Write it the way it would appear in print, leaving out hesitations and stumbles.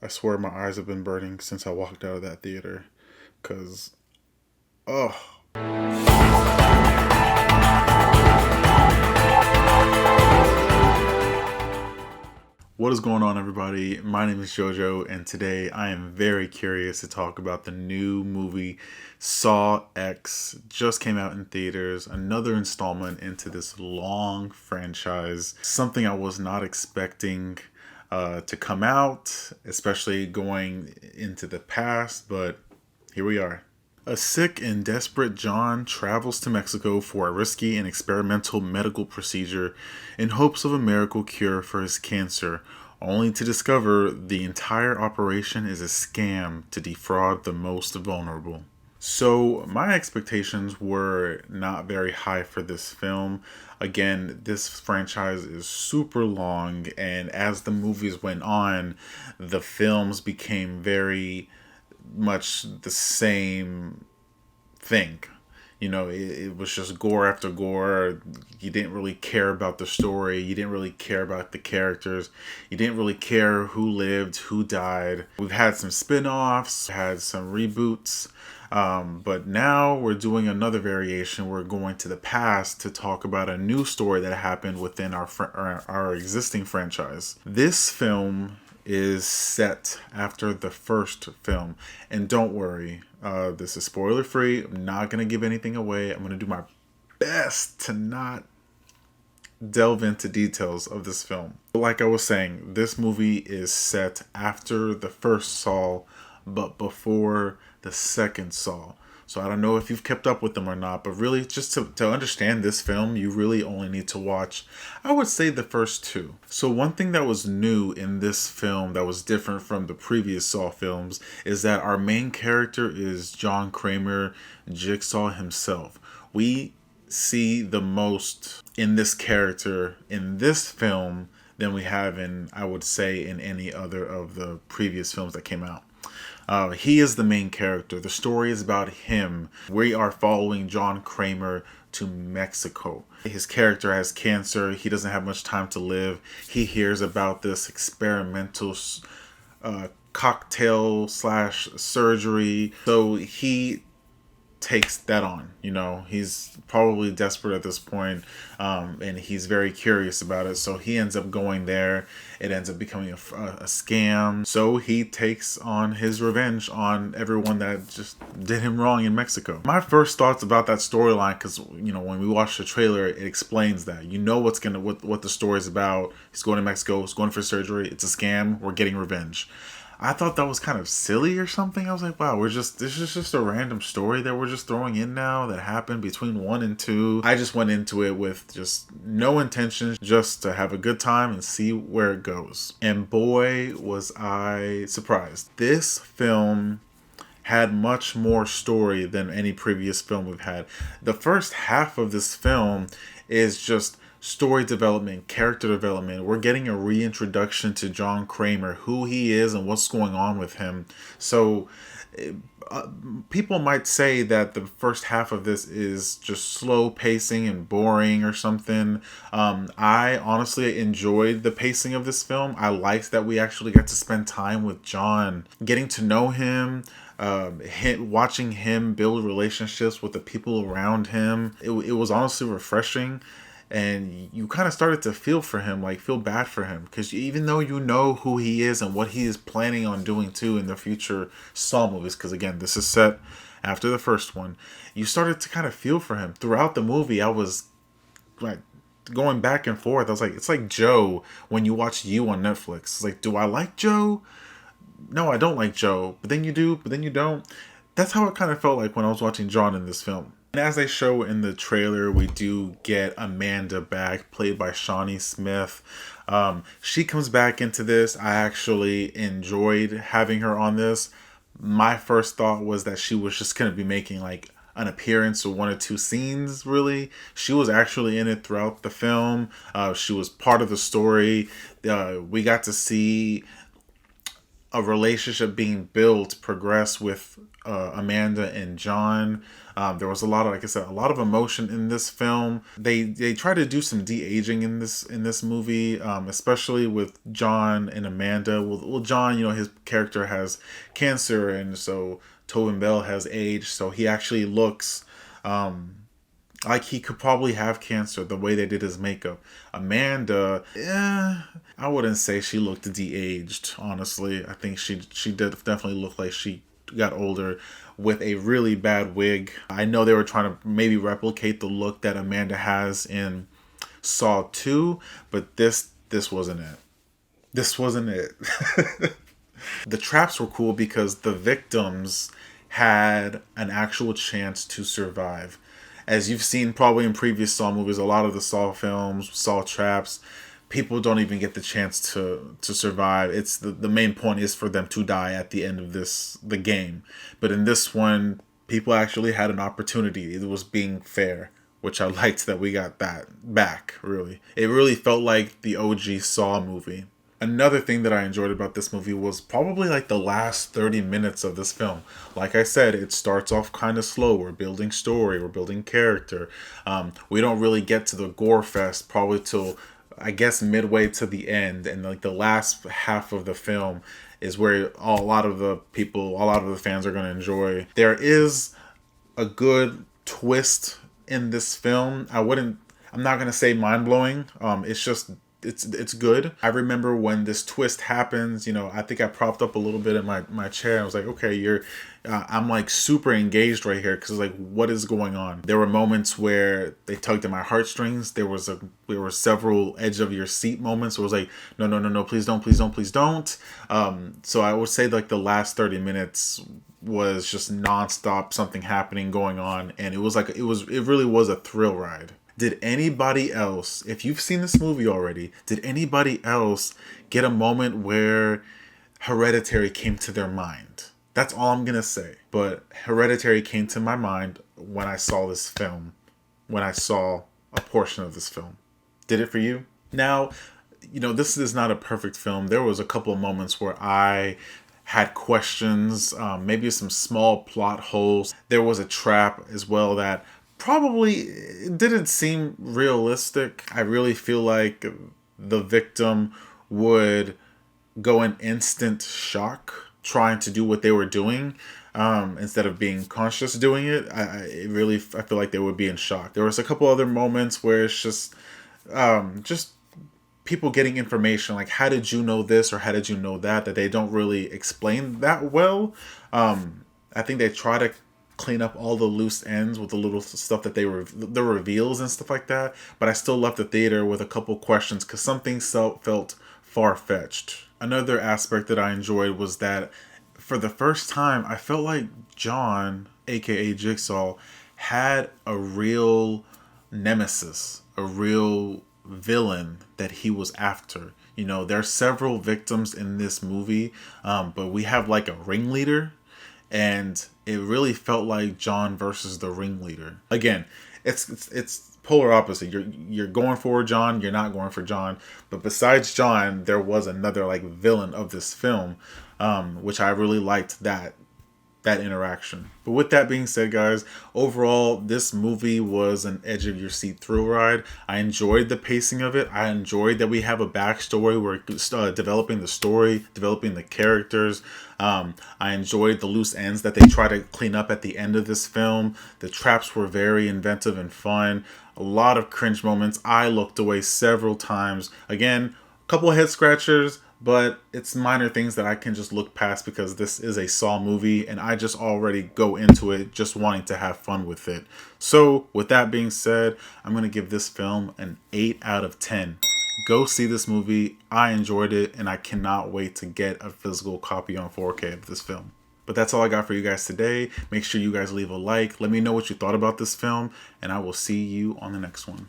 I swear my eyes have been burning since I walked out of that theater. Cause, oh, what is going on, everybody? My name is JoJo, and today I am very curious to talk about the new movie Saw X. Just came out in theaters, another installment into this long franchise. Something I was not expecting to come out, especially going into the past, but here we are. A sick and desperate John travels to Mexico for a risky and experimental medical procedure in hopes of a miracle cure for his cancer, only to discover the entire operation is a scam to defraud the most vulnerable. So, my expectations were not very high for this film. Again, this franchise is super long, and as the movies went on, the films became very much the same thing. It was just gore after gore. You didn't really care about the story. You didn't really care about the characters. You didn't really care who lived, who died. We've had some spin offs, had some reboots. But now we're doing another variation. We're going to the past to talk about a new story that happened within our existing franchise. This film is set after the first film. And don't worry, this is spoiler free. I'm not going to give anything away. I'm going to do my best to not delve into details of this film. Like I was saying, this movie is set after the first Saw, but before the second Saw. So I don't know if you've kept up with them or not, but really just to understand this film, you really only need to watch, I would say, the first two. So one thing that was new in this film that was different from the previous Saw films is that our main character is John Kramer, Jigsaw himself. We see the most in this character in this film than we have I would say, in any other of the previous films that came out. He is the main character. The story is about him. We are following John Kramer to Mexico. His character has cancer. He doesn't have much time to live. He hears about this experimental cocktail slash surgery. So he takes that on. He's probably desperate at this point, and he's very curious about it, so he ends up going there. It ends up becoming a scam, so he takes on his revenge on everyone that just did him wrong in Mexico. My first thoughts about that storyline, because when we watch the trailer, it explains that what the story is about. He's going to Mexico, he's going for surgery, it's a scam, we're getting revenge. I thought that was kind of silly or something. I was like, wow, this is just a random story that we're just throwing in now that happened between 1 and 2. I just went into it with just no intention, just to have a good time and see where it goes. And boy, was I surprised. This film had much more story than any previous film we've had. The first half of this film is just story development, character development. We're getting a reintroduction to John Kramer, who he is and what's going on with him. So people might say that the first half of this is just slow pacing and boring or something. I honestly enjoyed the pacing of this film. I liked that we actually got to spend time with John, getting to know him, watching him build relationships with the people around him. It was honestly refreshing. And you kind of started to feel for him, like feel bad for him, because even though you know who he is and what he is planning on doing too in the future Saw movies, because again, this is set after the first one, you started to kind of feel for him. Throughout the movie, I was like going back and forth. I was like, it's like Joe when you watch You on Netflix. It's like, do I like Joe? No, I don't like Joe. But then you do, but then you don't. That's how it kind of felt like when I was watching John in this film. And as they show in the trailer, we do get Amanda back, played by Shawnee Smith. She comes back into this. I actually enjoyed having her on this. My first thought was that she was just going to be making like an appearance or 1 or 2 scenes, really. She was actually in it throughout the film. She was part of the story. We got to see a relationship being built, progress with Amanda and John. There was a lot of, like I said, a lot of emotion in this film. They try to do some de-aging in this movie, especially with John and Amanda. Well, John, his character has cancer, and so Tobin Bell has aged, so he actually looks like he could probably have cancer the way they did his makeup. Amanda, I wouldn't say she looked de-aged, honestly. I think she did definitely look like she got older with a really bad wig. I know they were trying to maybe replicate the look that Amanda has in Saw 2, but this wasn't it. This wasn't it. The traps were cool because the victims had an actual chance to survive. As you've seen probably in previous Saw movies, a lot of the Saw films, Saw traps, people don't even get the chance to survive. It's the main point is for them to die at the end of the game. But in this one, people actually had an opportunity. It was being fair, which I liked that we got that back, really. It really felt like the OG Saw movie. Another thing that I enjoyed about this movie was probably like the last 30 minutes of this film. Like I said, it starts off kind of slow. We're building story, we're building character. We don't really get to the gore fest probably till, I guess, midway to the end. And like the last half of the film is where a lot of the fans are going to enjoy. There is a good twist in this film. I'm not going to say mind-blowing. It's just it's good. I remember when this twist happens, I think I propped up a little bit in my chair. I was like, okay, I'm like super engaged right here because like, what is going on? There were moments where they tugged at my heartstrings. There were several edge of your seat moments where it was like, no, please don't. So I would say like the last 30 minutes was just nonstop something happening going on, and it really was a thrill ride. Did anybody else, if you've seen this movie already, did anybody else get a moment where Hereditary came to their mind? That's all I'm going to say. But Hereditary came to my mind when I saw this film, when I saw a portion of this film. Did it for you? Now, this is not a perfect film. There was a couple of moments where I had questions, maybe some small plot holes. There was a trap as well that probably didn't seem realistic. I really feel like the victim would go in instant shock trying to do what they were doing, instead of being conscious doing it. I feel like they would be in shock. There was a couple other moments where it's just people getting information like, how did you know this or how did you know that they don't really explain that well. I think they try to clean up all the loose ends with the little stuff that the reveals and stuff like that, but I still left the theater with a couple questions because some things felt far-fetched. Another aspect that I enjoyed was that for the first time I felt like John, aka Jigsaw, had a real nemesis, a real villain that he was after. There are several victims in this movie, but we have like a ringleader. And it really felt like John versus the ringleader. Again, it's polar opposite. You're going for John, you're not going for John. But besides John, there was another like villain of this film, which I really liked that interaction. But with that being said, guys, overall, this movie was an edge of your seat thrill ride. I enjoyed the pacing of it. I enjoyed that we have a backstory. We're developing the story, developing the characters. I enjoyed the loose ends that they try to clean up at the end of this film. The traps were very inventive and fun. A lot of cringe moments. I looked away several times. Again, a couple of head scratchers, but it's minor things that I can just look past because this is a Saw movie and I just already go into it just wanting to have fun with it. So with that being said, I'm going to give this film an 8 out of 10. Go see this movie. I enjoyed it and I cannot wait to get a physical copy on 4K of this film. But that's all I got for you guys today. Make sure you guys leave a like. Let me know what you thought about this film and I will see you on the next one.